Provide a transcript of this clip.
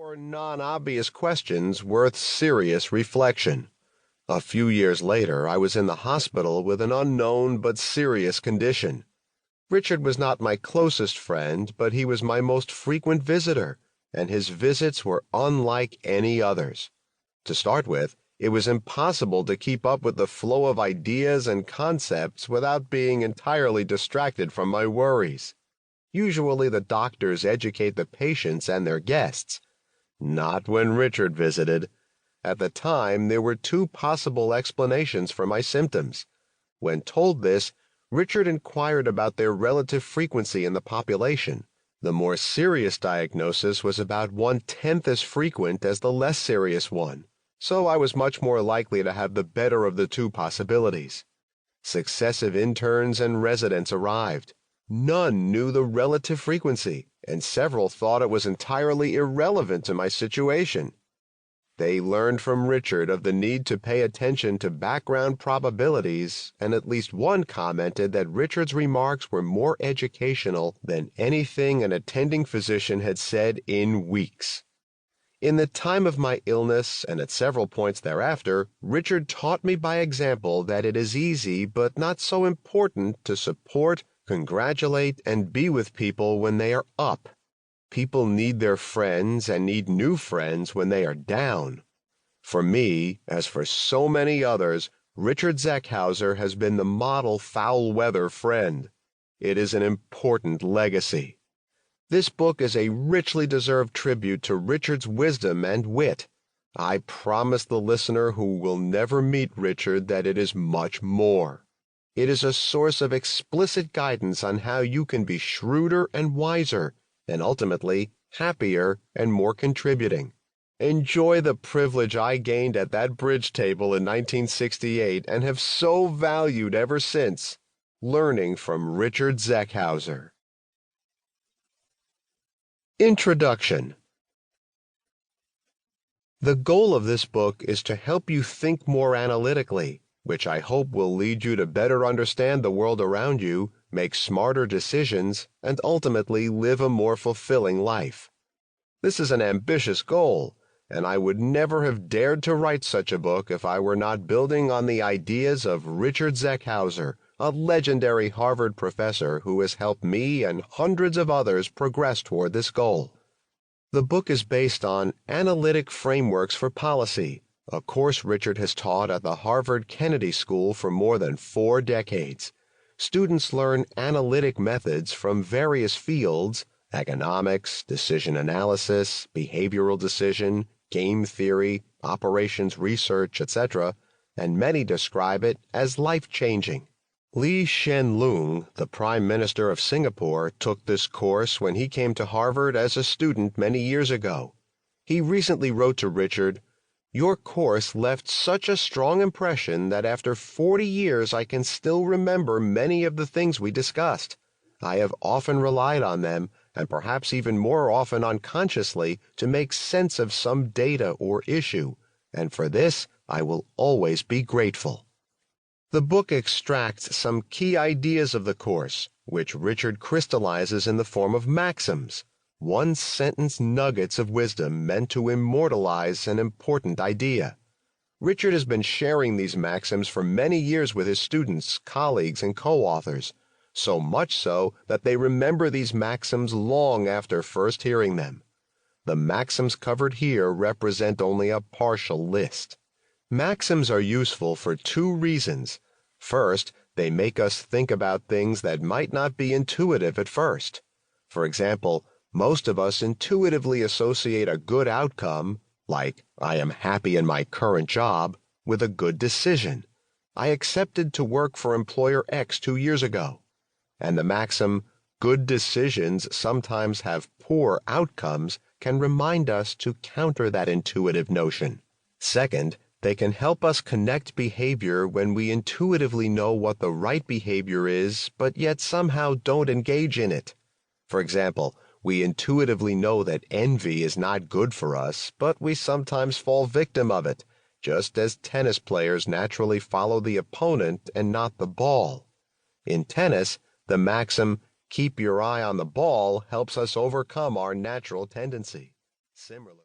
or non-obvious questions worth serious reflection. A few years later, I was in the hospital with an unknown but serious condition. Richard was not my closest friend, but he was my most frequent visitor, and his visits were unlike any others. To start with, it was impossible to keep up with the flow of ideas and concepts without being entirely distracted from my worries. Usually the doctors educate the patients and their guests. Not when Richard visited. At the time, there were two possible explanations for my symptoms. When told this, Richard inquired about their relative frequency in the population. The more serious diagnosis was about 1/10 as frequent as the less serious one, so I was much more likely to have the better of the two possibilities. Successive interns and residents arrived. None knew the relative frequency, and several thought it was entirely irrelevant to my situation. They learned from Richard of the need to pay attention to background probabilities, and at least one commented that Richard's remarks were more educational than anything an attending physician had said in weeks. In the time of my illness, and at several points thereafter, Richard taught me by example that it is easy but not so important to support, congratulate, and be with people when they are up. People need their friends and need new friends when they are down. For me, as for so many others, Richard Zeckhauser has been the model foul-weather friend. It is an important legacy. This book is a richly deserved tribute to Richard's wisdom and wit. I promise the listener who will never meet Richard that it is much more. It is a source of explicit guidance on how you can be shrewder and wiser, and ultimately happier and more contributing. Enjoy the privilege I gained at that bridge table in 1968 and have so valued ever since, learning from Richard Zeckhauser. Introduction. The goal of this book is to help you think more analytically, which I hope will lead you to better understand the world around you, make smarter decisions, and ultimately live a more fulfilling life. This is an ambitious goal, and I would never have dared to write such a book if I were not building on the ideas of Richard Zeckhauser, a legendary Harvard professor who has helped me and hundreds of others progress toward this goal. The book is based on Analytic Frameworks for Policy, a course Richard has taught at the Harvard Kennedy School for more than 4 decades. Students learn analytic methods from various fields: economics, decision analysis, behavioral decision, game theory, operations research, etc., and many describe it as life-changing. Hsien Loong, the Prime Minister of Singapore, took this course when he came to Harvard as a student many years ago. He recently wrote to Richard, "Your course left such a strong impression that after 40 years I can still remember many of the things we discussed. I have often relied on them, and perhaps even more often unconsciously, to make sense of some data or issue, and for this I will always be grateful." The book extracts some key ideas of the course, which Richard crystallizes in the form of maxims, one-sentence nuggets of wisdom meant to immortalize an important idea. Richard has been sharing these maxims for many years with his students, colleagues, and co-authors, so much so that they remember these maxims long after first hearing them. The maxims covered here represent only a partial list. Maxims are useful for 2 reasons. First, they make us think about things that might not be intuitive at first. For example, most of us intuitively associate a good outcome, like "I am happy in my current job," with a good decision. "I accepted to work for employer X 2 years ago." And the maxim, "good decisions sometimes have poor outcomes," can remind us to counter that intuitive notion. Second, they can help us connect behavior when we intuitively know what the right behavior is, but yet somehow don't engage in it. For example, we intuitively know that envy is not good for us, but we sometimes fall victim of it, just as tennis players naturally follow the opponent and not the ball. In tennis, the maxim, "keep your eye on the ball," helps us overcome our natural tendency. Similarly,